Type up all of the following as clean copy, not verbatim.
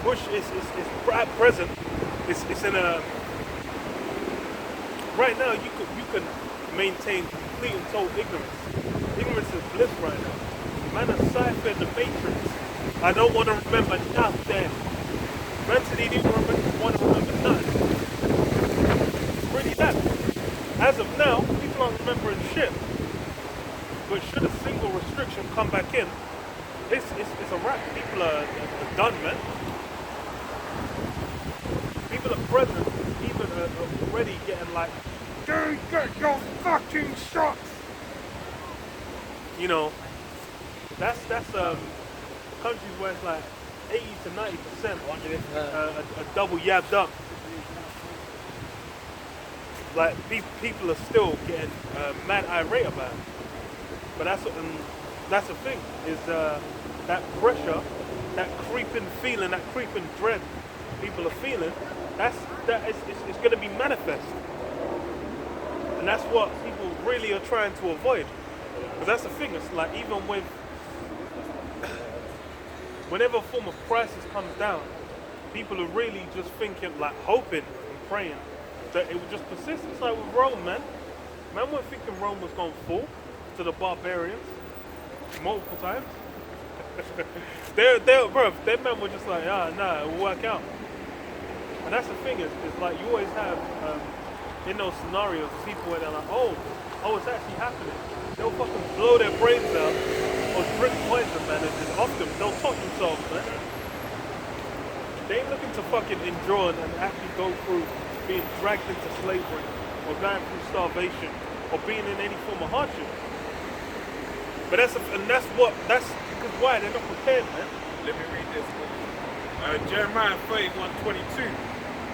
Bush is at present. It's in a right now. You can maintain complete and total ignorance. Ignorance is bliss right now. Man, aside from the Matrix, I don't want to remember nothing. Man didn't even want to remember nothing. It's really that. As of now, people aren't remembering shit. But should a single restriction come back in, it's a wrap. People are done, man. People at present even are already getting like, dude, get your fucking shots. You know, that's countries where it's like 80 to 90% a double yabbed up. Like people are still getting mad irate about it. But that's the thing is that pressure, that creeping feeling, that creeping dread people are feeling. It's going to be manifest, and that's what people really are trying to avoid. Because that's the thing. It's like even with whenever a form of crisis comes down, people are really just thinking, like hoping and praying that it would just persist. It's like with Rome, man. Man weren't thinking Rome was going to fall to the barbarians multiple times. Bro, their men were just like, nah, it will work out. And that's the thing is like you always have in those scenarios people where they're like, oh, it's actually happening. They'll fucking blow their brains out or drink poison, man, and just off them. They'll talk themselves, man. They ain't looking to fucking endure and actually go through being dragged into slavery or going through starvation or being in any form of hardship. But that's why they're not prepared, man. Let me read this. Jeremiah 31:22.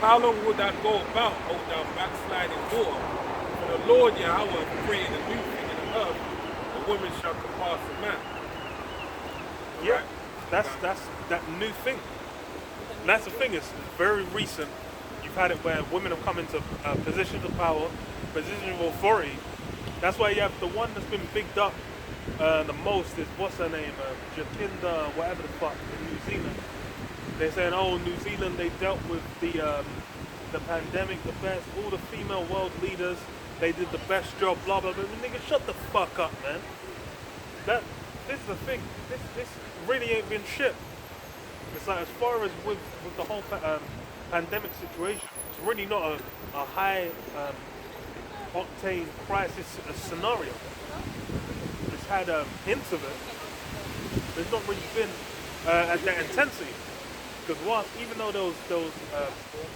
How long will that go about, O thou backsliding daughter? For the Lord Yahweh created a new thing in the earth. A woman shall compass a man. Yeah, right? that's that new thing. And that's the thing. It's very recent. You've had it where women have come into positions of power, positions of authority. That's why you have the one that's been bigged up the most is what's her name, Jacinda, whatever the fuck, in New Zealand. They're saying, oh, New Zealand, they dealt with the pandemic the best. All the female world leaders, they did the best job. Blah blah blah. Nigga, shut the fuck up, man. This is the thing. This really ain't been shit. It's like as far as with the whole pandemic situation, it's really not a high octane crisis scenario. It's had hints of it, but it's not really been at that intensity. Because whilst, even though those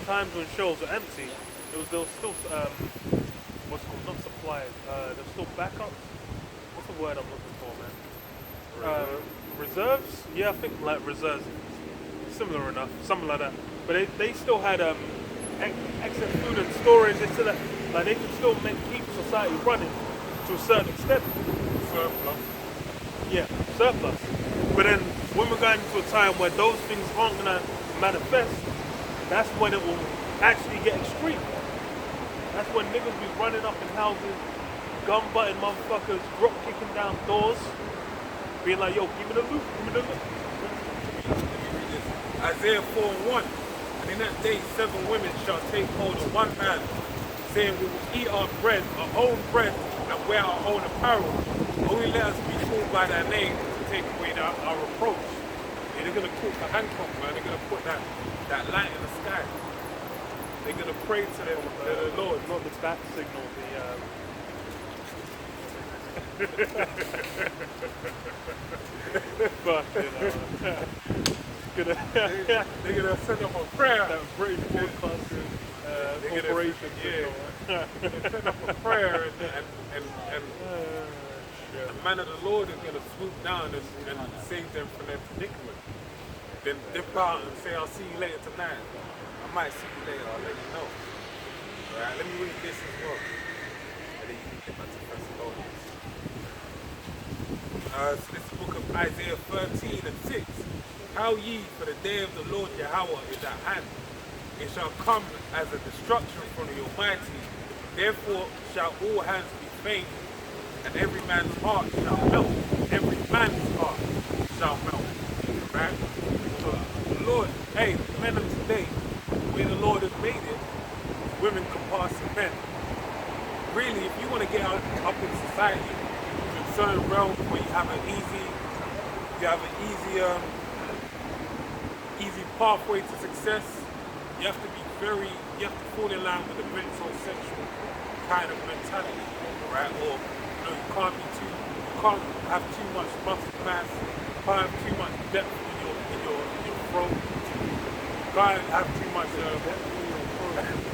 times when shows are empty, there was still what's called, not supplies, there's still backups. What's the word I'm looking for, man? Reserves? Yeah, I think like reserves, similar enough, something like that. But they still had excess food and storage. They still like they could still keep society running to a certain extent. Surplus. Yeah, surplus. But then when we're going into a time where those things aren't gonna manifest, that's when it will actually get extreme. That's when niggas be running up in houses, gun butting motherfuckers, drop kicking down doors, being like, yo, give me the loot, give me the loot. Isaiah 4:1. And in that day 7 women shall take hold of one man, saying, we will eat our bread, our own bread, and wear our own apparel. Only let us be called by thy name to take away our reproach. And they're gonna talk to Hancock, man. They're gonna put that light in the sky. They're gonna pray to the Lord. Not the bat signal, fuck, They're gonna send up a prayer. That British broadcasting corporation. Yeah. Send up a prayer and the man of the Lord is gonna swoop down and save them from their predicament. Then dip out and say, I'll see you later tonight. I might see you later, I'll let you know. Alright, let me read this as well. And then you can get back to Thessalonians. So this is the book of Isaiah 13:6. How ye, for the day of the Lord Yahweh is at hand. It shall come as a destruction from the Almighty. Therefore shall all hands be faint, and every man's heart shall melt. Every man's heart shall melt. Right? So the Lord, hey, have an easy pathway to success. You have to fall in line with the metrosexual kind of mentality, right? Or you can't have too much muscle mass, can't have too much depth in your throat, can't have too much depth in your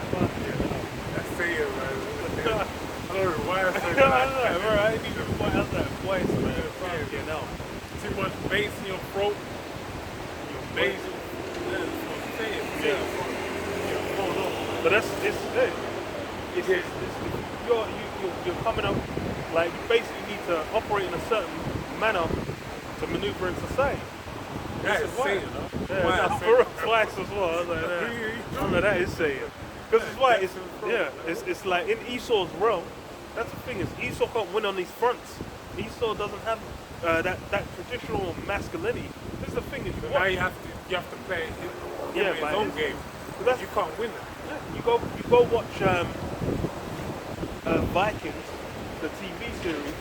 throat. Let's say it, man. I don't know why I said that. I didn't even point out that voice, man. Yeah, no. Too much bass in your throat, your nasal. But you're coming up, like you basically need to operate in a certain manner to maneuver in society. That is saying, twice as well. I was like, remember that is saying. Because it's why it's like in Esau's realm. That's the thing is Esau can't win on these fronts. Esau doesn't have that traditional masculinity. This is the thing is now you have to play his own game. Because you can't win that. Yeah, you go watch Vikings, the TV series.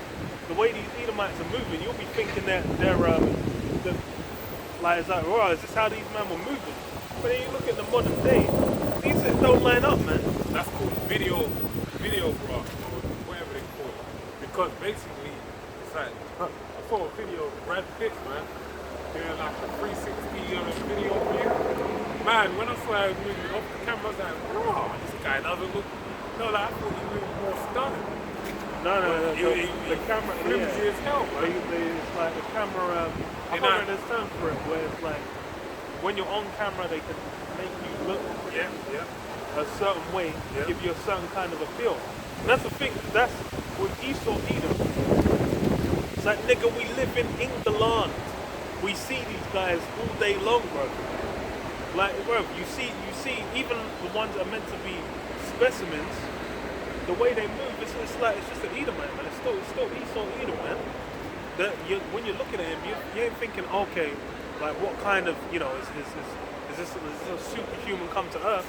The way these Edomites are moving, you'll be thinking that they're like it's like, oh, is this how these men were moving? But then you look at the modern day, these things don't line up, man. That's called video graph or whatever they call it. Because basically, it's like I saw a video of Brad Pitt, man, doing like a 360 video view. Man, when I saw him moving off the camera, I was like, wow, this guy doesn't look. No, like I thought he looked more stunning. No. The camera, flimsy as hell, man. It's like the camera. I can't remember this term for it, where it's like when you're on camera, they can make you look a certain way, give you a certain kind of appeal. And that's the thing. That's with Esau Edom. It's like, nigga, we live in England. We see these guys all day long, bro. Like, bro, you see, even the ones that are meant to be specimens, the way they move, it's just an Edomite, man. It's still Esau Edom, man. When you're looking at him, you ain't thinking, okay, like what kind of, is this a superhuman come to earth?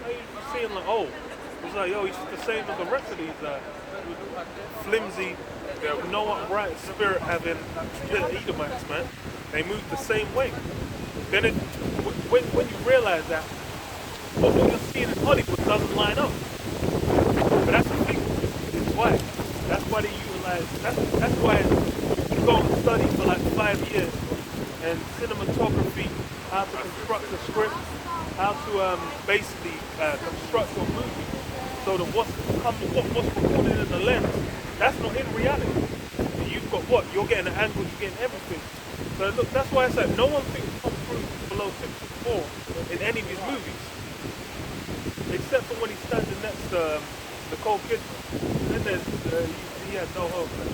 No, you're seeing like, oh, it's like, yo, he's just the same as the rest of these flimsy, no upright spirit having Edomites, man. They move the same way. Then when you realize that what you're seeing in Hollywood doesn't line up. But that's the thing. It's why. That's why they utilize. That's why you go and study for like 5 years and cinematography, how to construct a script, how to basically construct your movie. So that what's recorded in the lens, that's not in reality. You've got what? You're getting an angle, you're getting everything. So look, that's why I said no one thinks Tom Cruise is below 6'4" in any of his movies, except for when he's standing next to Nicole Kidman. Then there's he has no hope, man.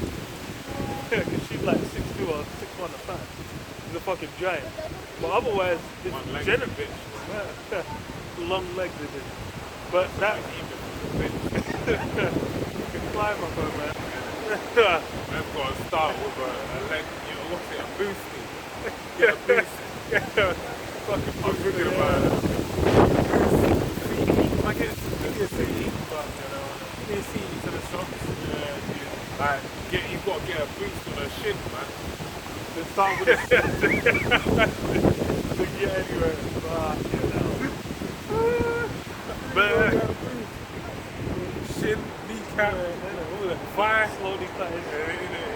Because she's like 6'2" or 6'1" or something. She's a fucking giant. But otherwise, it's generally long-legged bitch. But that you can climb up her, man. I've got to start with a leg, what's it, a boosty. Get a boosty. Fucking I was thinking about it. I get CDs, but you get CDs to the shops. Like, you've got to get a boost on her shin, man. Then start with to get anywhere. But shin, kneecap, thigh. Slowly cutting.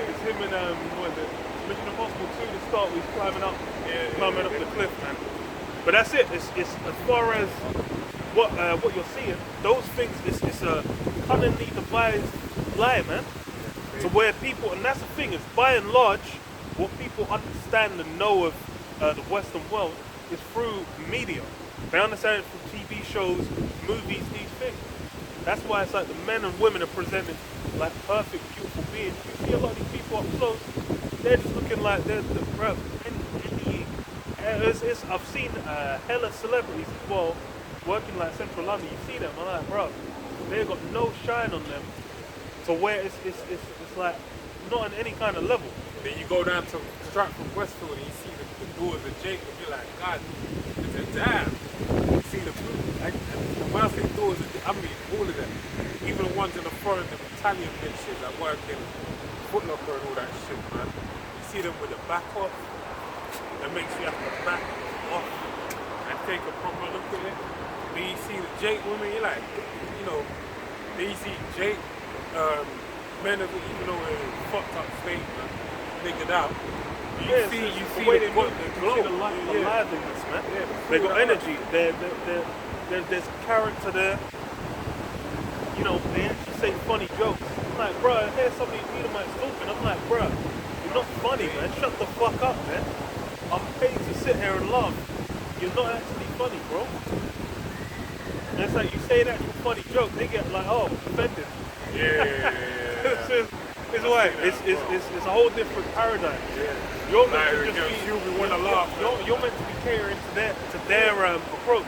It's him and what is it? Mission Impossible 2 to start with, climbing up the cliff, man. But that's it. It's as far as what you're seeing, those things. It's a cunningly devised lie, man. To where people, and that's the thing, is by and large, what people understand and know of the Western world is through media. They understand it through TV shows, movies, these things. That's why it's like the men and women are presented like perfect, beautiful beings. You see a lot of these people up close, they're just looking like they're bro. I've seen hella celebrities as well working like Central London. You see them, I'm like, bro, they've got no shine on them to where it's like not on any kind of level. Then you go down to Stratford Westfield and you see the doors of Jacob. You're like, God, it's a damn. You see the when I say doors, I mean all of them. Even the ones in the foreign, the Italian bitches that work in Foot Locker and all that shit, man. see them with the back off, that makes you have to back off and take a proper look at it. Then you see the Jake women, you're like, you know, then you see Jake, men of it, even though they're fucked up state, niggered out. You see the way the they move, glow. you see the liveliness, man. Yeah, They got the energy. There's character there. You know, they actually say funny jokes. I'm like, bro, I hear some of these Edomites talking. I'm like, bro, you're not funny, man. Shut the fuck up, man. I'm paid to sit here and laugh. You're not actually funny, bro. And it's like you say an actual funny joke, they get like, oh, offended. Yeah. It's why it's a whole different paradigm. Yeah. You're meant to just we want to laugh. You're meant to be catering to their approach.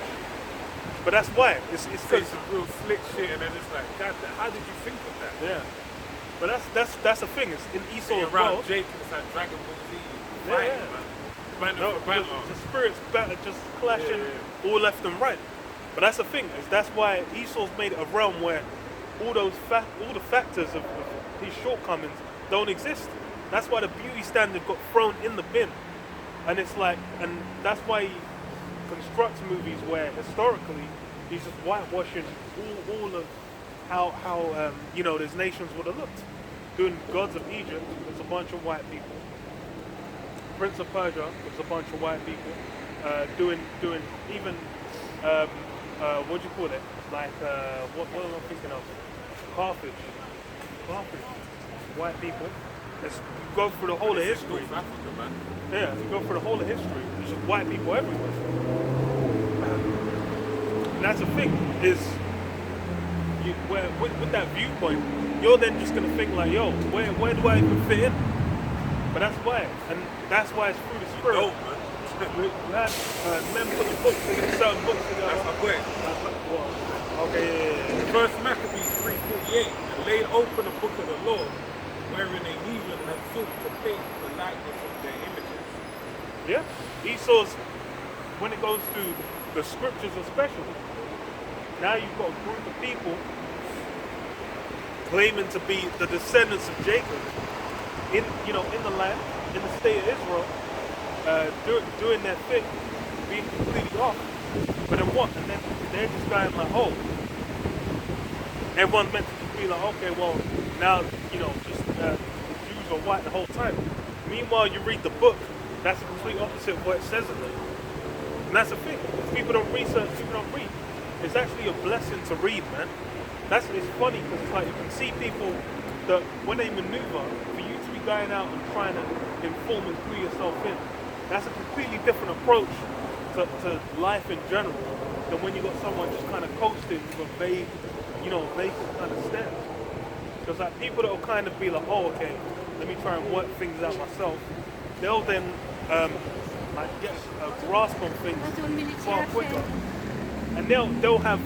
But that's why it's Say because some real slick shit, and then it's like, God, how did you think of that? yeah. But that's the thing. It's in Esau as around well. Jake, it's like Dragon Ball Z. Yeah, Fight, yeah. man. Banter No, for banter. the spirits just clashing all left and right. But that's the thing. Is that's why Esau's made it a realm where all the factors of his shortcomings don't exist. That's why the beauty standard got thrown in the bin. And it's like, and that's why he constructs movies where historically he's just whitewashing all of how you know, these nations would have looked. Doing Gods of Egypt, it's a bunch of white people. Prince of Persia, it's a bunch of white people. Doing even what do you call it? Like what am I thinking of? Carthage, white people. Let's go through the whole of history. North Africa, man. Yeah, you go through the whole of history. There's just white people everywhere. And that's the thing, is with that viewpoint, you're then just gonna think like, yo, where do I even fit in? But that's why, and that's why it's through the spirit. Dope, man. We had men put the books in certain books together. That's my point. Okay, yeah. First Maccabees 3:48, and laid open the book of the Lord, wherein the heathen had sought to paint the likeness of their images. Yeah, Esau's, when it goes to the scriptures especially, now you've got a group of people claiming to be the descendants of Jacob in the land, in the state of Israel, doing their thing, being completely off. But then what? And then they're just going like, oh, everyone's meant to just be like, okay, well, now, the Jews are white the whole time. Meanwhile, you read the book, that's the complete opposite of what it says in there. And that's the thing. If people don't research, people don't read. It's actually a blessing to read, man. It's funny because it's like you can see people that when they maneuver, for you to be going out and trying to inform and clue yourself in, that's a completely different approach to life in general than when you got someone just kind of coasting with a vague kind of stance. Because like people that will kind of be like, oh, okay, let me try and work things out myself. They'll then get a grasp on things far quicker, and they'll have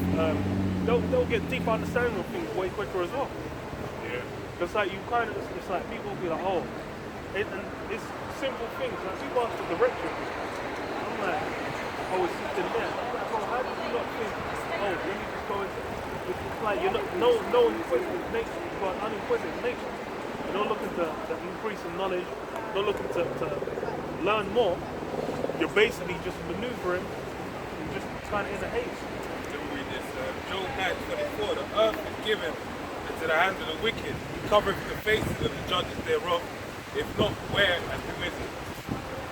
they'll get deeper understanding of things way quicker as well. Yeah. Because like you kind of, it's like people will be like, oh, and it's simple things. Like people ask the direction. I'm like, oh, it's just in there. I'm like, oh, how did you not think? Oh, let me just go into. It's like you're not no inquisitive nature. You've got an uninquisitive nature. You're not looking to increase in knowledge. You're not looking to learn more. You're basically just maneuvering and just kind of in a haste. Let me read this. Job 9:24. The earth is given into the hands of the wicked. He covereth the faces of the judges thereof. If not, where and who is it?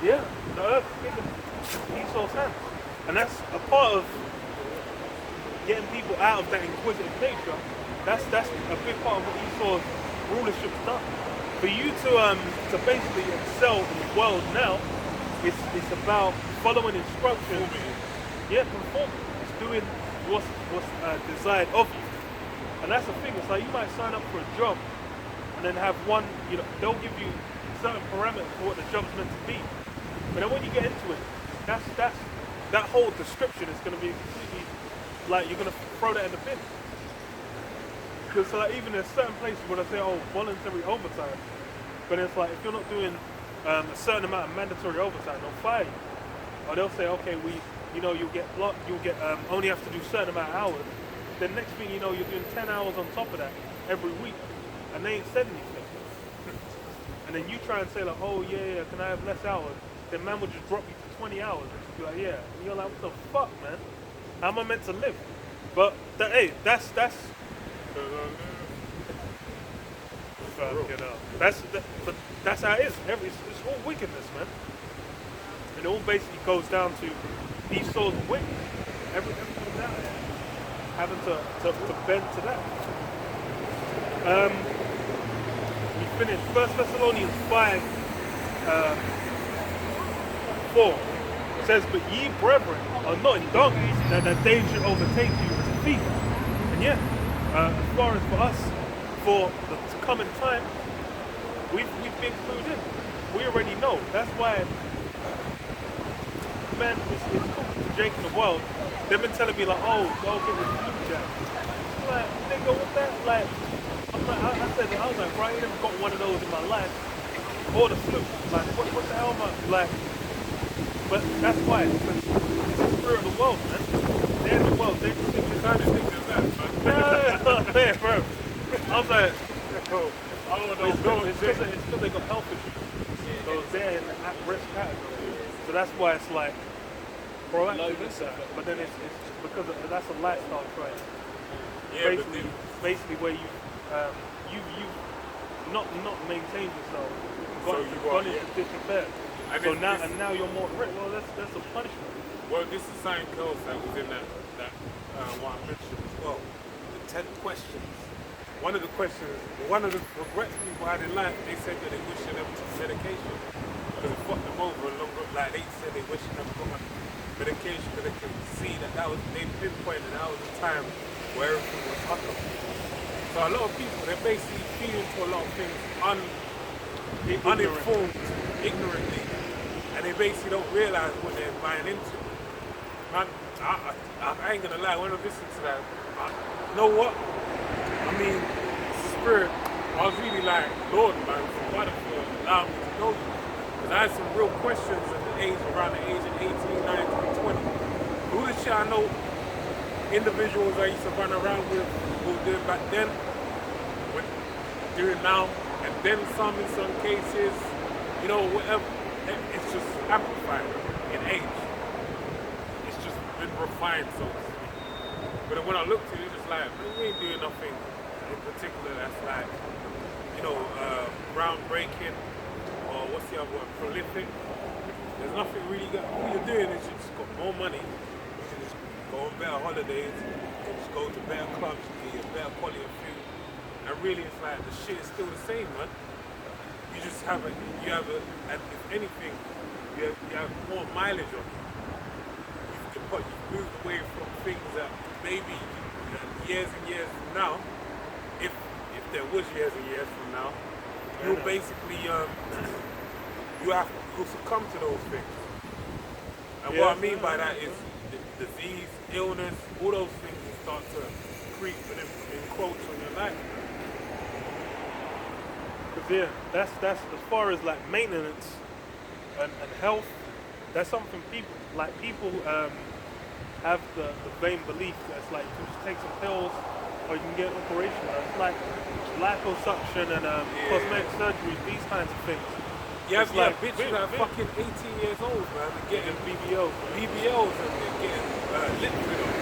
Yeah, the earth is given Esau's hands. And that's a part of getting people out of that inquisitive nature. That's a big part of what Esau's rulership's done. For you to basically excel in the world now, it's about following instructions. Yeah, conforming. It's doing what's desired of you. And that's the thing. It's like you might sign up for a job and then have one. They'll give you certain parameters for what the job's meant to be. But then when you get into it, that whole description is going to be completely like you're going to throw that in the bin. Because even there's certain places where they say, oh, voluntary overtime, but it's like if you're not doing a certain amount of mandatory overtime, they'll fire you. Or they'll say, okay, you'll get blocked, only have to do a certain amount of hours. Then next thing you know, you're doing 10 hours on top of that every week, and they ain't said anything. And and then you try and say like, oh yeah, can I have less hours? Then man will just drop you to 20 hours and just be like, yeah. And you're like, what the fuck, man? How am I meant to live? But hey, that's fucking hell. But that's how it is. It's all wickedness, man. And it all basically goes down to Esau's wickedness. Everything down there. Having to bend to that. We finished 1 Thessalonians 5, 4. It says, but ye brethren are not in darkness, that they should overtake you as a thief. And yeah, as far as for us, for the coming time, we've been clued in. We already know. That's why, man, it's cool to Jake in the world. They've been telling me like, oh, go get the flu jab. I'm like, nigga, what that? Like, I said, I was like, bro, I ain't never got one of those in my life. Or the flu. Like, what the hell am I? Like, but that's why. Because it's the spirit of the world, man. They're in the world. They just think Kind of think of that, man. yeah, bro. I was like, I don't know. it's because they got health issues. So they're in the at-risk category. So that's why it's like, proactive is that. But then it's because that's a lifestyle choice. Yeah, Basically where you've not maintained yourself. So You've you gone are, into disrepair. And So it's- now you're more rich. Well, that's a punishment. Well, this is something else that was in that what I mentioned as well. The 10 questions. One of the regrets people had in life, they said that they wish they never took medication because it fucked them over a long run. Like they said they wish they never got on medication because they could see they pinpointed that was a time where everything was up. So a lot of people, they're basically feeding to a lot of things uninformed, ignorantly, and they basically don't realize what they're buying into. Man, I ain't gonna lie, when I listen to that, you know what? I mean, spirit, I was really like, Lord, man, why the fuck allow me to know you? Because I had some real questions around the age of 18, 19, 20. Who the shit I know individuals I used to run around with who were doing back then, doing now, and then some in some cases, you know, whatever. It's just amplified in age. It's just been refined, so to speak. But then when I looked at it, it's just like, man, we ain't doing nothing in particular that's like, you know, groundbreaking, or what's the other word, prolific. There's nothing really all you're doing is you just got more money, you can just go on better holidays, you can just go to better clubs, you can get better quality of food. And really it's like the shit is still the same, man. You just have and if anything, you have more mileage on you. You've moved away from things that maybe years and years from now, if there was years and years from now, you'll basically you'll succumb to those things. And what I mean by that is the disease, illness, all those things will start to creep and encroach on your life. Yeah, that's as far as like maintenance and health. That's something people have the vain belief that it's like you just take some pills or you can get an operation. It's like liposuction and cosmetic surgeries, these kinds of things. Yeah, like bitches that are fucking 18 years old, man. They're getting BBLs and they're getting lip filler.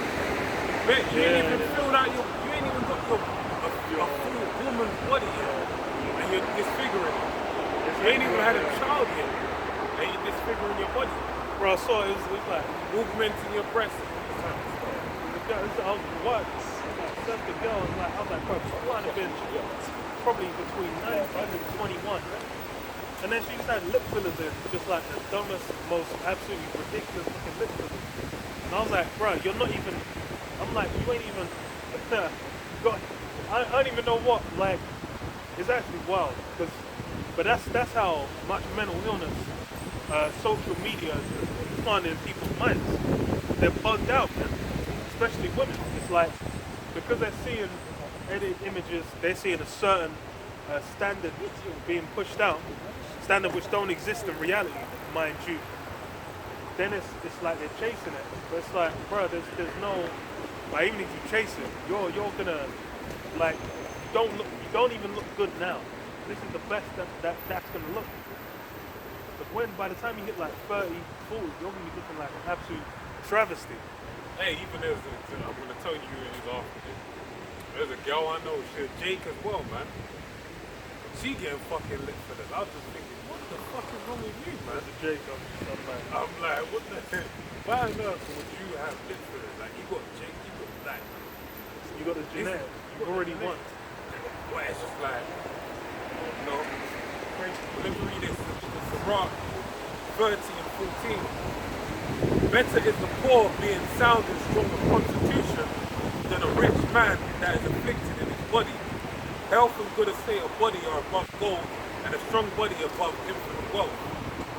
Man, you ain't even filled out you ain't even got your full woman's body yet. And you're disfiguring it. You ain't even had a child yet. And you're disfiguring your body. Bro, I saw it was like Augmenting your breasts. the girl. I was what? The girl was like, I was like, bro, she might have been probably between 19 and 21. And then she just had lip fillers in, just like the dumbest, most absolutely ridiculous looking lip fillers. And I was like, bro, you're not even. I'm like, you ain't even. God, I don't even know what. Like, it's actually wild. But that's how much mental illness, social media is planted in people's minds. They're bugged out, man. Especially women. It's like because they're seeing edited images, they're seeing a certain standard being pushed out, standard which don't exist in reality, mind you. Then it's like they're chasing it. But it's like, bro, there's no, like, even if you chase it, you're gonna, like, you don't even look good now. this is the best that's gonna look. But when by the time you hit like 30, 40, you're gonna be looking like an absolute travesty. Hey, even I'm gonna tell you is after this. There's a girl I know, she's Jake as well, man. She getting fucking lit for this. I was just thinking, what the fuck is wrong with you, man? That's a Jake, I'm like, what the heck? Why on earth would you have lit for this? Like, you got Jake, you got that. you got the genetic. You already won. Well, it's just like, no. Let me read this. It's Sirach 30 and 14. Better is the poor being sound and strong of constitution than a rich man that is afflicted in his body. Health and good estate of body are above gold, and a strong body above infinite wealth.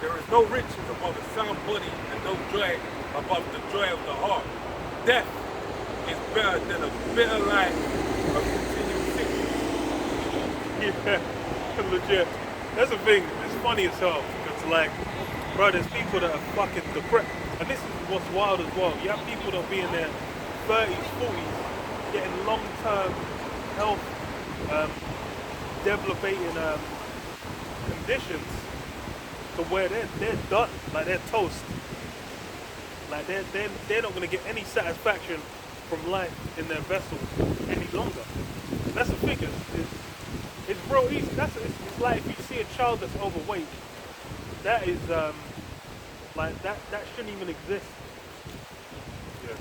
There is no riches above a sound body, and no joy above the joy of the heart. Death is better than a bitter life of continual sickness. Yeah, legit. That's the thing. It's funny as hell. It's like, bro, there's people that are fucking depressed. And this is what's wild as well. You have people that be in their 30s, 40s, getting long-term health, debilitating conditions to where they're done. Like, they're toast. Like, they're not going to get any satisfaction from life in their vessels any longer. That's the thing. It's real easy. It's like if you see a child that's overweight, that is like that shouldn't even exist. Yeah.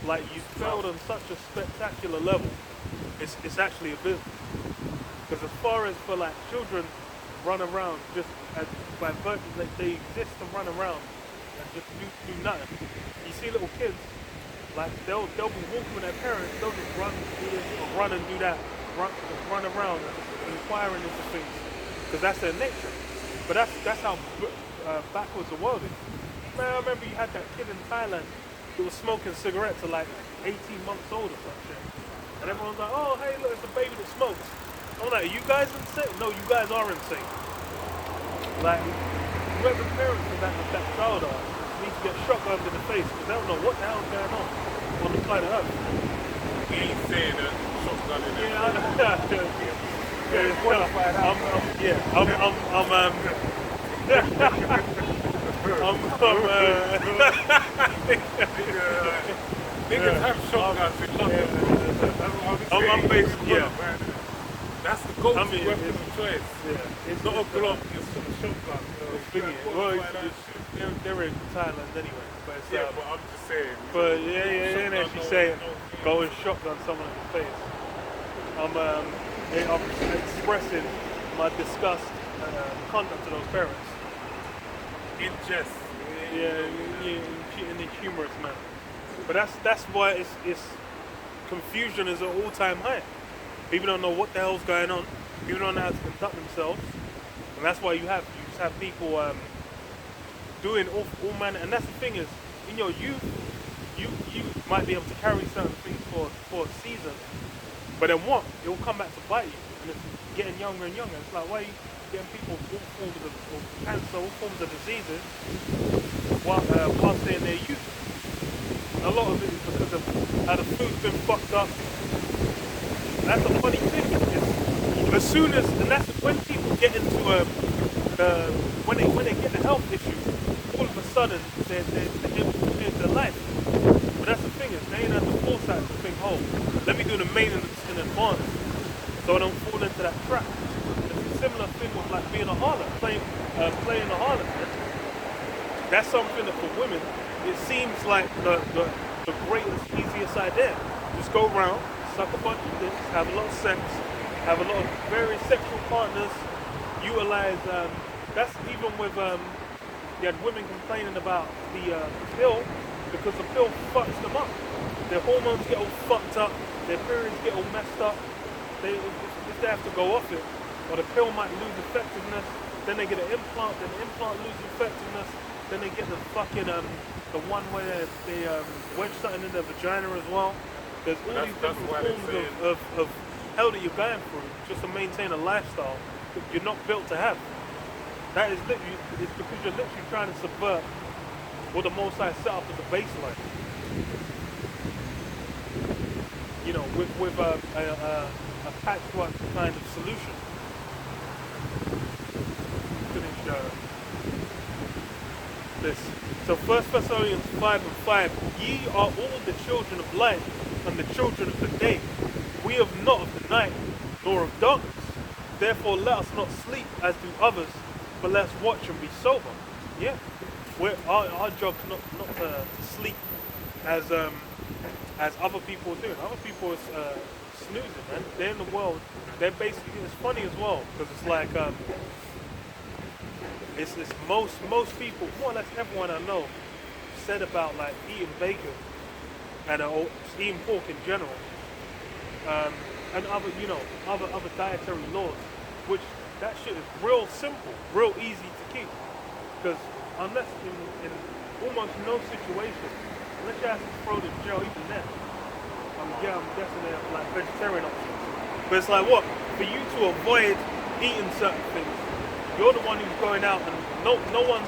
Like you failed on such a spectacular level. It's actually abysmal. Because as far as for like children run around just as by virtue like they exist to run around and just do nothing. You see little kids, like they'll be walking with their parents, they'll just run, do this, or run and do that, run around and inquiring into things, because that's their nature. But that's how backwards the world is. Man, I remember you had that kid in Thailand that was smoking cigarettes at like 18 months old or some shit, and everyone's like, oh hey look, it's a baby that smokes. I'm like, are you guys insane? No, you guys are insane. Like, whoever parents of that child are need to get shotgunned in the face because they don't know what the hell's going on the planet Earth. We ain't saying that shotgun in there. Niggas have shotguns in London. I'm basically, yeah. That's the go-to weapon of choice. Yeah. It's not a Glock, it's a shotgun. They're in Thailand anyway. But it's, yeah, but I'm just saying. But yeah, ain't actually saying go and shotgun someone in the face. I'm expressing my disgust conduct to those parents. In jest. In a humorous manner. But that's why it's confusion is at all-time high. People don't know what the hell's going on. People don't know how to conduct themselves, and that's why you just have people doing all manner. And that's the thing is, in your youth, you might be able to carry certain things for a season, but then what? It will come back to bite you, and it's getting younger and younger. It's like, why are you getting people all forms of cancer, all forms of diseases, whilst they're in their youth? And a lot of it is because of how the food's been fucked up. That's the funny thing. As soon as, and that's when people get into when they get the health issues, all of a sudden they're able to change their life. But that's the thing is, they ain't had the foresight to think, oh, let me do the maintenance in advance, so I don't fall into that trap. It's a similar thing with like being a harlot, playing a harlot. That's something that for women, it seems like the greatest, easiest idea. Just go around, suck a bunch of dicks, have a lot of sex, have a lot of various sexual partners, utilize, that's even with, you had women complaining about the pill, because the pill fucks them up. Their hormones get all fucked up, their periods get all messed up, if they have to go off it, or the pill might lose effectiveness, then they get an implant, then the implant loses effectiveness, then they get the fucking, the one where they wedge something in their vagina as well. There's all these different forms of hell that you're going through just to maintain a lifestyle that you're not built to have. That is literally, it's because you're literally trying to subvert what the Most High set up as a baseline. You know, with a patchwork kind of solution. finish this. So 1 Thessalonians 5:5, ye are all the children of light and the children of the day. We have not of the night, nor of darkness. Therefore let us not sleep as do others, but let's watch and be sober. Yeah. Our job's not to sleep as other people are doing. Other people are snoozing, man. They're in the world. They're basically, it's funny as well, because it's like it's most people, more or less everyone I know, said about like eating bacon and or eating pork in general, and other dietary laws, which that shit is real simple, real easy to keep, because unless in almost no situation, unless you have to throw the jail, even then, I'm guessing they have like vegetarian options. But it's like what? For you to avoid eating certain things, you're the one who's going out and no one,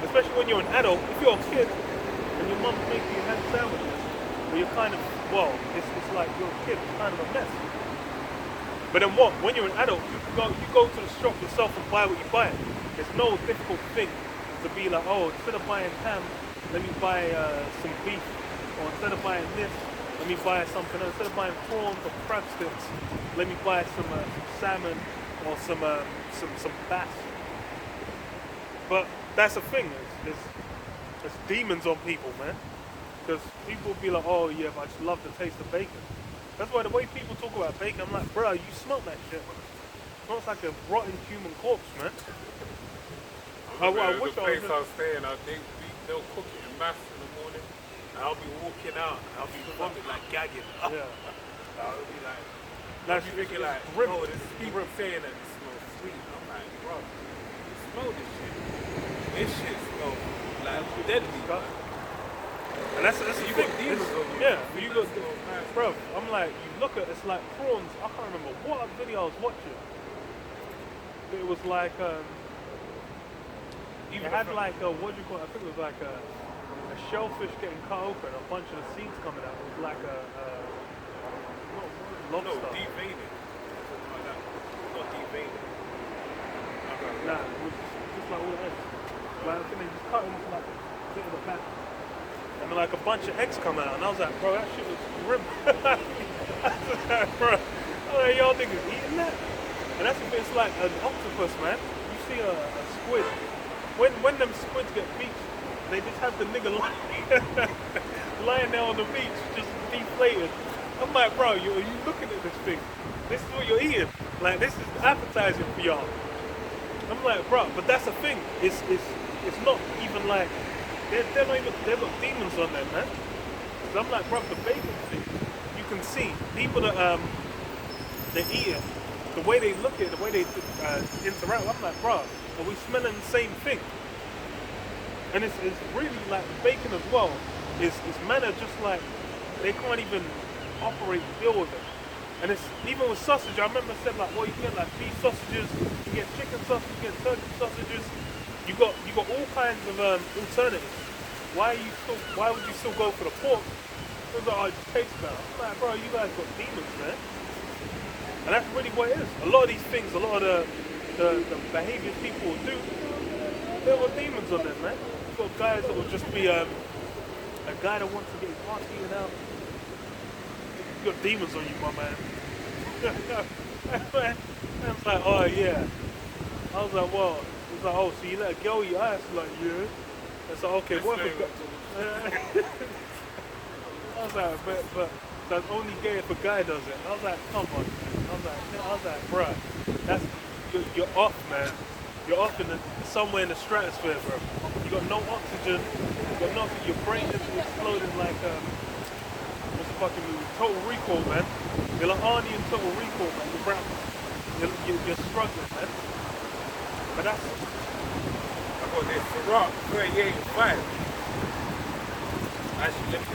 especially when you're an adult, if you're a kid and your mum's making you ham sandwiches, but you're kind of, it's like you're a kid, it's kind of a mess. But then what? When you're an adult, you go to the shop yourself and buy what you buy. It's no difficult thing to be like, oh, instead of buying ham, let me buy some beef, or instead of buying this, let me buy something else. Instead of buying prawns or crab sticks, let me buy some salmon or some bass. But that's the thing, there's demons on people, man. Because people will be like, oh yeah, but I just love the taste of bacon. That's why the way people talk about bacon, I'm like, bro, you smell that shit, man. It smells like a rotten human corpse, man. I wish the place I was staying, they'll cook it in mass in the morning, and I'll be walking out, and I'll be vomiting, like gagging. Yeah. I'll be like, I'll be thinking like, grim. oh, this is people saying that it smells sweet. I'm like, bro, you smell this shit. This shit smells like deadly. And that's You the got thing. demons on you. Yeah, you got, bro. I'm like, you look at it's like prawns. I can't remember what video I was watching. It was like it had like what do you call it? I think it was like a shellfish getting cut open, a bunch of the seeds coming out. It was like not lobster. No, deveining. Something like that. Not deveining. Nah, it was just like all the eggs. Like I think they just cut them like a bit of the back. And then like a bunch of eggs come out, and I was like, bro, that shit was grim. I was like, bro, y'all niggas eating that? And that's if it's like an octopus, man. You see a squid. When them squids get beached, they just have the nigga lying there on the beach, just deflated. I'm like, bro, you looking at this thing? This is what you're eating. Like, this is appetizing for y'all. I'm like, bro, but that's the thing. It's not even like. They've got demons on them, man. So I'm like, bro, the bacon thing, you can see people that they eat it, the way they look at it, the way they interact. I'm like, bro, are we smelling the same thing? And it's really like bacon as well. It's manner just like they can't even operate, deal with it. And it's even with sausage. I remember I said like, well, you get like beef sausages, you get chicken sausage, you get turkey sausages. You got all kinds of alternatives. Why would you still go for the pork? It was like, oh, it just tastes better. I'm like, bro, you guys got demons, man. And that's really what it is. A lot of these things, a lot of the behaviors people will do, they've got demons on them, man. You've got guys that will just be a guy that wants to get his heart eaten out. You got demons on you, my man. I was like, oh yeah. I was like, well. It's like, oh, so you let a girl eat ass? Like, yeah. It's like, okay, what if I was like, but that's only gay if a guy does it. I was like, come on. I was like, bruh, that's you're off, man. You're off somewhere in the stratosphere, bro. You got no oxygen. You got nothing. Your brain is exploding like what's the fucking movie? Total Recall, man. You're like Arnie in Total Recall, man. You're struggling, man. But that's... I got this Rock 38.5. Actually, let me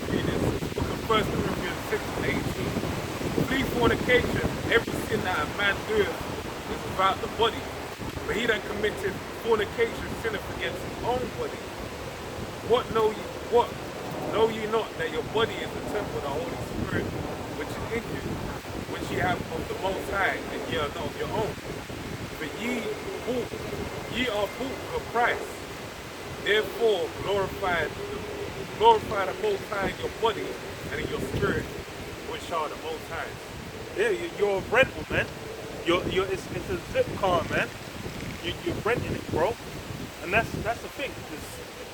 read this. Book of 1 Corinthians 6:18. Flee fornication. Every sin that a man doeth is without the body. But he that committed fornication sinneth against his own body. What know ye not that your body is the temple of the Holy Spirit, which is in you, which ye have of the Most High, and ye are not of your own. But ye are bought with a price. Therefore glorify the Most High in your body and in your spirit, which are the Most High. Yeah, you're a rental, man. It's a zip car, man. You're renting it, bro. And that's the thing.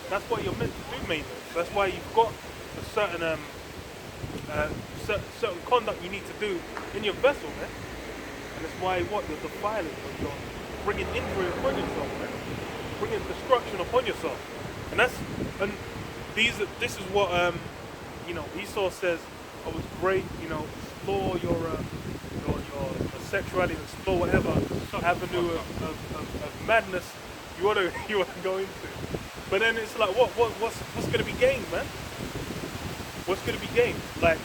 That's what you're meant to do, maintenance. That's why you've got a certain conduct you need to do in your vessel, man. And that's why you're defiling, you're bringing injury upon yourself, man. Bringing destruction upon yourself. And this is what Esau says. I was great, explore your sexuality, explore whatever avenue of madness you want to go into. But then it's like, what's going to be gained, man? What's going to be gained? Like,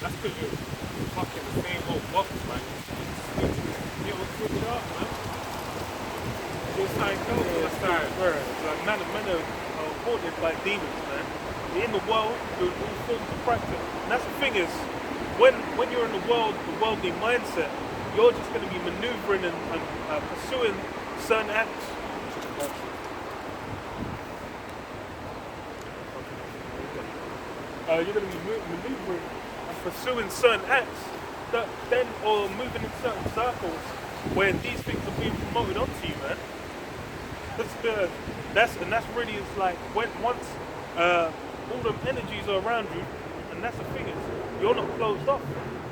that's because you're fucking the same old box, man. You know, switch it up, man. Just like like men are haunted by demons, man. In the world, there's all forms of practice. And that's the thing is, when you're in the worldly mindset, you're just going to be maneuvering and pursuing certain acts. You're going to be maneuvering and pursuing certain acts or moving in certain circles where these things are being promoted onto you, man. That's really, it's like once all them energies are around you, and that's the thing is, you're not closed off.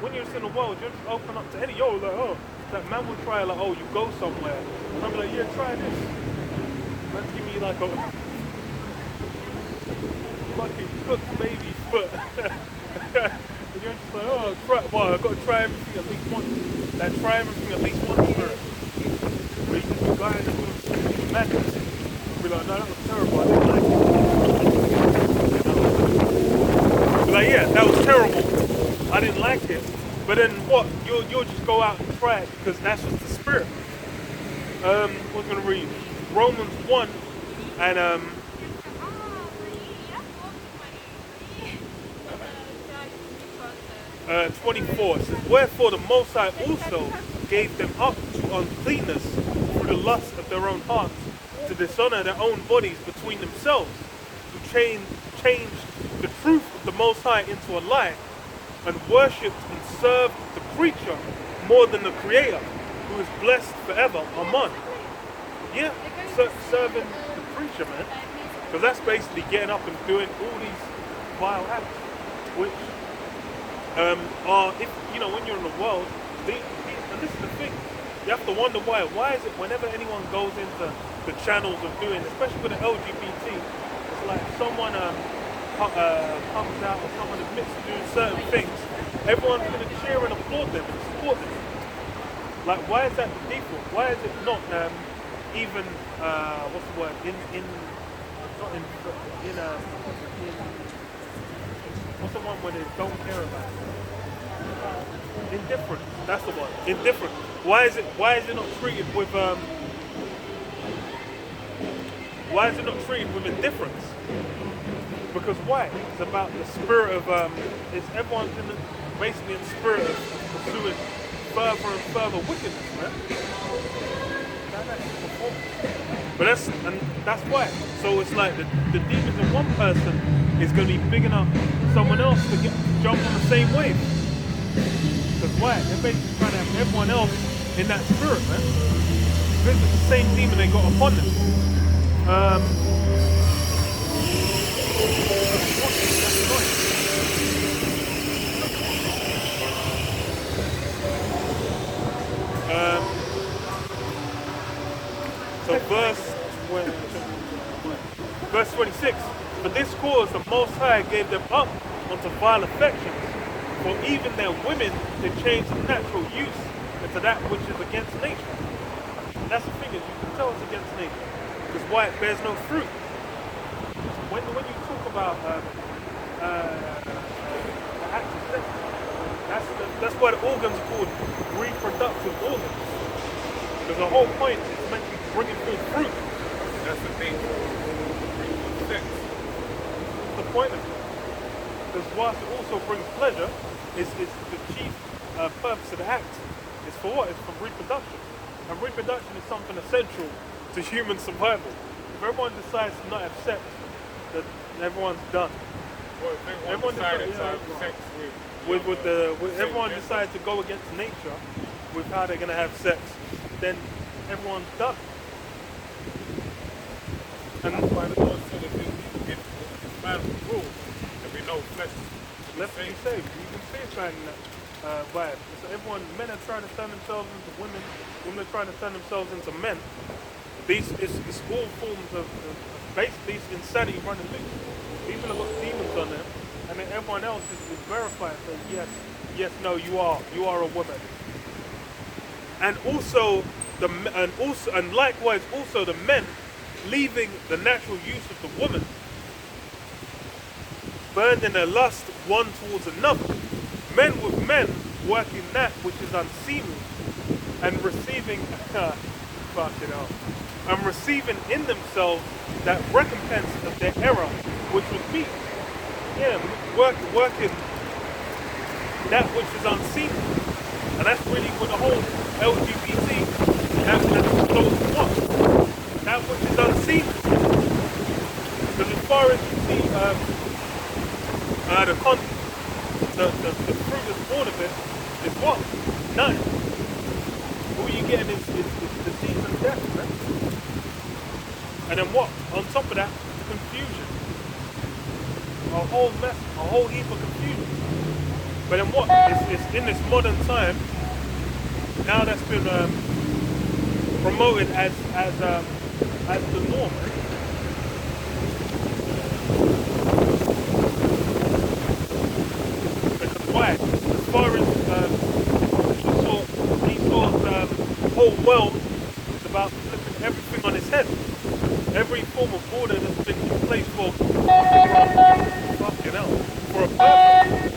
When you're just in the world, you're just open up to any, that man will try, like, you go somewhere, and I'm like, yeah, try this. Let's give me like a fucking cooked baby foot. And you're just like, I've got to try everything at least once. Like, try everything at least once first. Where you just be guided with madness. Be like, no, that was terrible, I didn't like it. Be like, yeah, that was terrible, I didn't like it. But then what? You'll just go out and try it because that's just the spirit. What's going to read? Romans 1 and 24. It says, wherefore the Most High also gave them up to uncleanness through the lust of their own hearts, to dishonor their own bodies between themselves, to change the truth of the Most High into a lie, and worshipped and served the creature more than the Creator, who is blessed forever. Amen. Yeah, serving the creature, man. Because that's basically getting up and doing all these vile acts, which are, if when you're in the world, and this is the thing, you have to wonder why. Why is it whenever anyone goes into the channels of doing, especially with the LGBT, it's like someone comes out or someone admits to doing certain things, everyone's going to cheer and applaud them and support them. Like, why is that the default? Why is it not even what's the word? What's the one where they don't care about it? Indifferent. That's the one. Indifferent. Why is it not treated with why is it not treated with indifference? Because why? It's about the spirit of everyone's basically in the spirit of pursuing further and further wickedness, man. But that's why. So it's like the demons in one person is going to be big enough someone else to jump on the same wave. Because why? They're basically trying to have everyone else in that spirit, man. This is the same demon they got upon them. So verse 26, for this cause the Most High gave them up unto vile affections, for even their women they changed the natural use into that which is against nature. And that's the thing is, you can tell it's against nature, because why? It bears no fruit. When you talk about active sex, that's why the organs are called reproductive organs. Because the whole point is meant to be bringing forth fruit. That's the thing. Sex. That's the point of it. Because whilst it also brings pleasure, it's the chief purpose of the act is for what? It's for reproduction. And reproduction is something essential to human survival. If everyone decides to not have sex, that everyone's done. Well, if everyone decided to have sex everyone decides to go against nature with how they're gonna have sex, then everyone's done. And that's why the Lord said if man rule, there'll be no flesh. Let's be safe. You can see it trying that vibe. So men are trying to turn themselves into women. Women are trying to turn themselves into men. It's all forms of basically it's insanity running loose. People have got demons on them, and then everyone else is verified. So yes, no, you are a woman. And also and likewise also the men leaving the natural use of the woman, burned in their lust one towards another. Men with men working that which is unseemly, and receiving and receiving in themselves that recompense of their error, which was meat. Yeah, working that which is unseemly. And that's really what the whole LGBT that's those what? That which is unseemly. Because as far as you see the fruit that's born of it is what? None. All you're getting is disease and death, man. And then what? On top of that, confusion. A whole mess, a whole heap of confusion. But then what? It's in this modern time, now that's been promoted as the norm. Because why? As far as Esau's whole world is about flipping everything on its head. Every form of order that's been in place for fucking hell, for a purpose.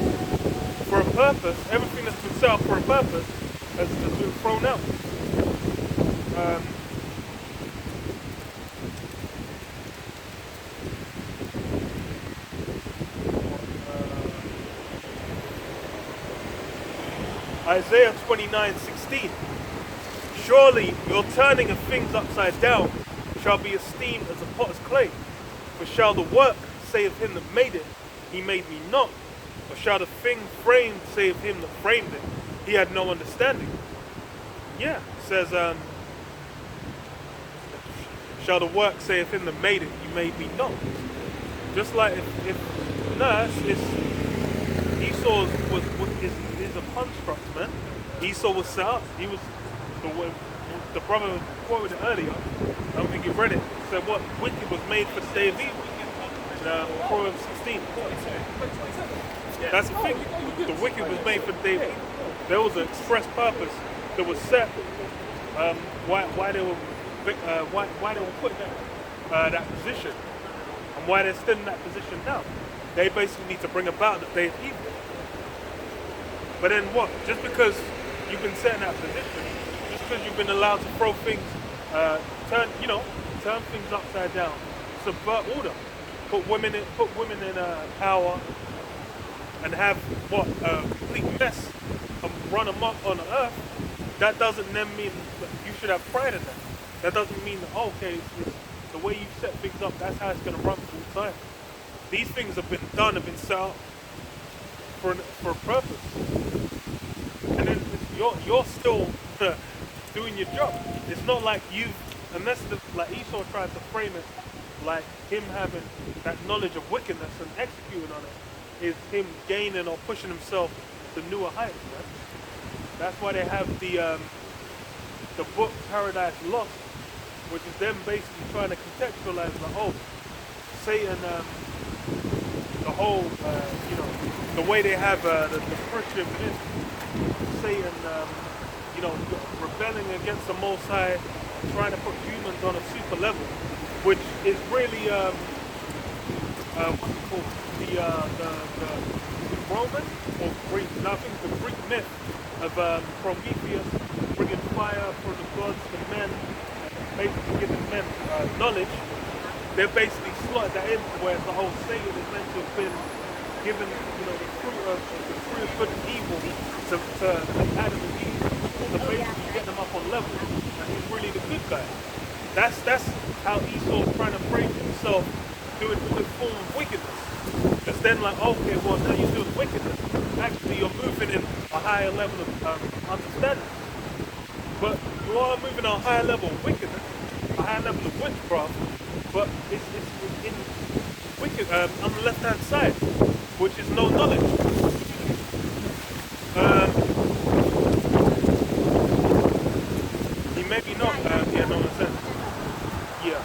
For a purpose, everything that's been set up for a purpose has been thrown out. Isaiah 29:16. Surely your turning of things upside down shall be esteemed as a potter's clay. For shall the work say of him that made it, he made me not? Or shall the thing framed say of him that framed it, he had no understanding? Yeah, it says, shall the work say of him that made it, he made me not? Just like Esau is a construct, man. Esau was set up. He was the brother quoted earlier. I don't think you read it. Said what wicked was made for the day of evil. Proverbs 16. That's the thing. The wicked was made for the day of evil. There was an express purpose that was set. Why they were put in that position, and why they're still in that position now. They basically need to bring about the day of evil. But then what? Just because you've been set in that position, just because you've been allowed to throw things, turn things upside down, subvert order, put women in power, and have what a complete mess run amok on the earth. That doesn't then mean that you should have pride in that. That doesn't mean that okay, the way you set things up, that's how it's going to run full time. These things have been set up for a purpose, and then you're still doing your job. It's not like unless like Esau tried to frame it like him having that knowledge of wickedness and executing on it is him gaining or pushing himself to newer heights. Man. That's why they have the book Paradise Lost, which is them basically trying to contextualize like, Satan, the whole, the way they have the Christian myth, Satan, rebelling against the Most High, trying to put humans on a super level, which is really, what's it called? The Roman or Greek, I think the Greek myth of Prometheus bringing fire from the gods to men, basically giving men knowledge. They've basically slotted that in where the whole Satan is meant to have been giving, the fruit of good and evil to Adam and Eve, to basically get them up on level. And he's really the good guy. That's how Esau's trying to frame himself doing the form of wickedness. It's then like, okay, well, now you're doing wickedness. Actually, you're moving in a higher level of understanding. But you are moving on a higher level of wickedness, a higher level of witchcraft, but it's in wicked, on the left-hand side, which is no knowledge. He maybe not, yeah, no sense. Yeah.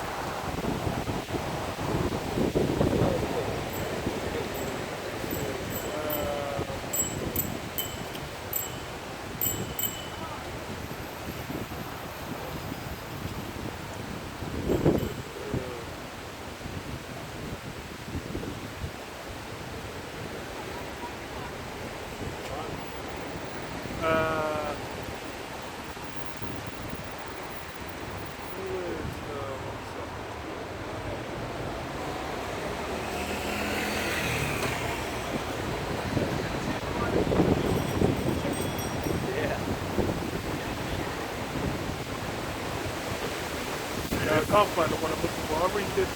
I can't find the one I'm looking for. I'll read this.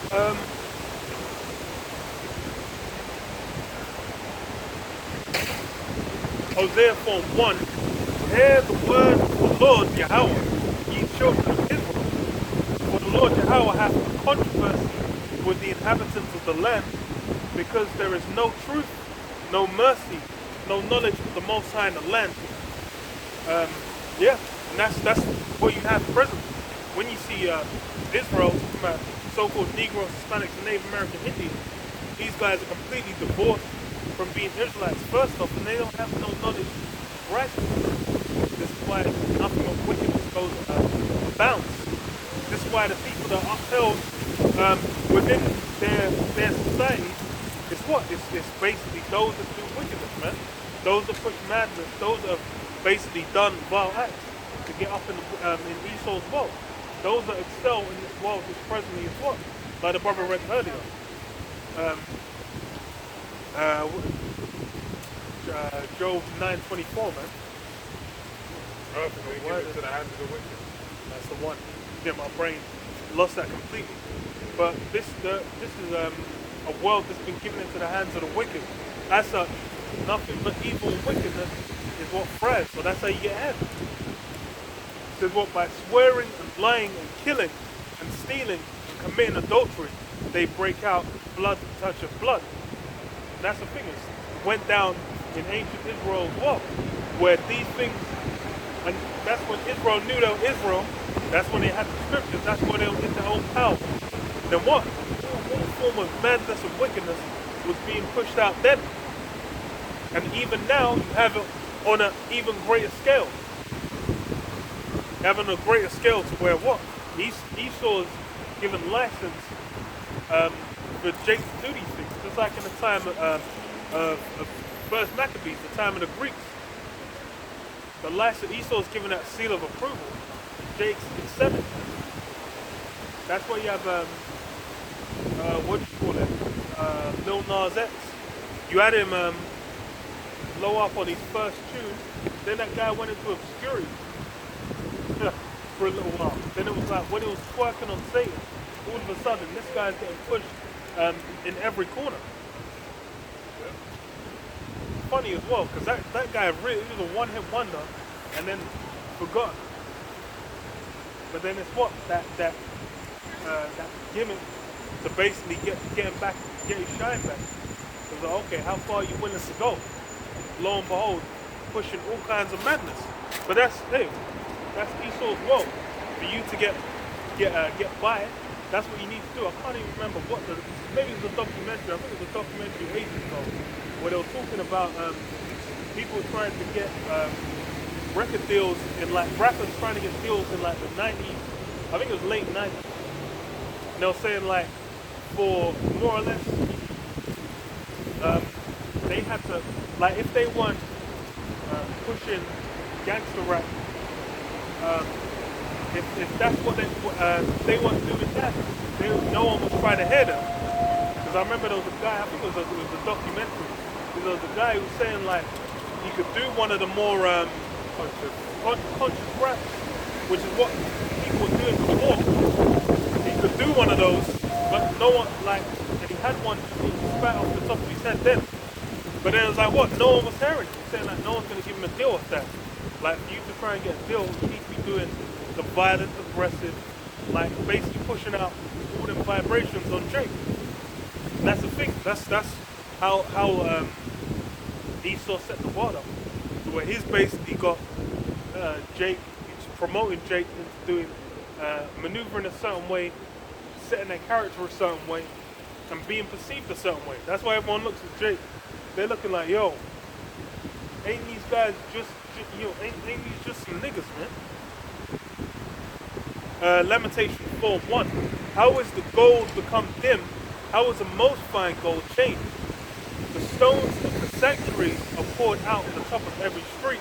Hosea 4:1. Hear the word of the Lord Yahweh, ye children of Israel. For the Lord Yahweh hath a controversy with the inhabitants of the land, because there is no truth, no mercy, no knowledge of the Most High in the land. Yeah, and that's what you have present. When you see Israel, so-called Negroes, Hispanics, and Native American Indians, these guys are completely divorced from being Israelites first off, and they don't have no knowledge of righteousness. This is why nothing of wickedness goes abounds. This is why the people that are upheld within their society, it's what? It's basically those that do wickedness, man. Those that push madness, those that have basically done vile acts to get up in Esau's world. Those that excel in this world which presently is what? Like the brother read earlier. Job 9:24, man. Earth will give it to the hands of the wicked. That's the one. Yeah, my brain lost that completely. But this is a world that's been given into the hands of the wicked. As such, nothing but evil and wickedness is what thrives. So that's how you get ahead. It says what? By swearing and lying and killing and stealing and committing adultery, they break out blood to touch of blood. And that's the thing. It went down in ancient Israel as well, where these things, and that's when Israel knew they were Israel. That's when they had the scriptures. That's when they were in their own power. Then what? All form of madness and wickedness was being pushed out then. And even now, you have it on an even greater scale. Having a greater scale to where what? Esau is given license for Jake to do these things. Just like in the time of First Maccabees, the time of the Greeks. The license, Esau is given that seal of approval. Jake's accepted. That's why you have, what do you call it? Lil Nas X. You had him blow up on his first tune, then that guy went into obscurity for a little while. Then it was like when he was twerking on Satan, all of a sudden this guy's getting pushed in every corner. Funny as well, because that guy really was a one-hit wonder and then forgotten. But then it's what? That gimmick to basically get him back, get his shine back. It's like, okay, how far are you willing to go? Lo and behold, pushing all kinds of madness. But that's Esau's world. For you to get by, that's what you need to do. I can't even remember maybe it was a documentary. I think it was a documentary ages ago, where they were talking about people trying to get record deals in like rappers trying to get deals in like the 90s. I think it was late 90s. And they were saying like for more or less they had to, like if they weren't pushing gangster rap, if that's what they weren't doing that, no one was trying to hear them. Because I remember there was a guy, I think it was a documentary, You know, the guy who was saying like he could do one of the more Conscious. conscious raps, which is what people were doing before. He could do one of those, but no one like, and he had one he spat off the top of his head then. But then it was like, what? No one was hearing it. He's saying like no one's gonna give him a deal with that. Like for you to try and get a deal, you need to be doing the violent, aggressive, like basically pushing out all them vibrations on Drake. And that's the thing. That's how Esau set the world up. So where he's basically got Jake, he's promoting Jake into doing maneuvering a certain way, setting their character a certain way, and being perceived a certain way. That's why everyone looks at Jake. They're looking like, yo, ain't these guys just ain't these just some niggas, man? Lamentation 4:1. How is the gold become dim? How is the most fine gold changed? The stones of the sanctuaries are poured out on the top of every street.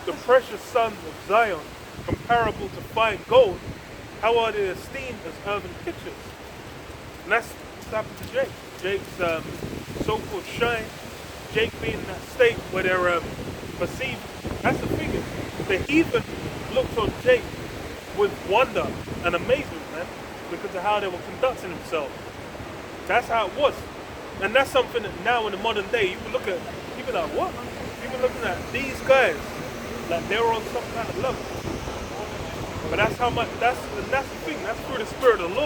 The precious sons of Zion, comparable to fine gold, how are they esteemed as earthen pitchers? And that's what's happened to Jake. Jake's so-called shine, Jake being in that state where they're perceived. That's the thing. The heathen looked on Jake with wonder and amazement, man, because of how they were conducting themselves. That's how it was. And that's something that now in the modern day, you can look at, you be like, what? You be looking at these guys, like they're on some kind of level. But that's how much, that's the thing, that's through the Spirit of the Lord.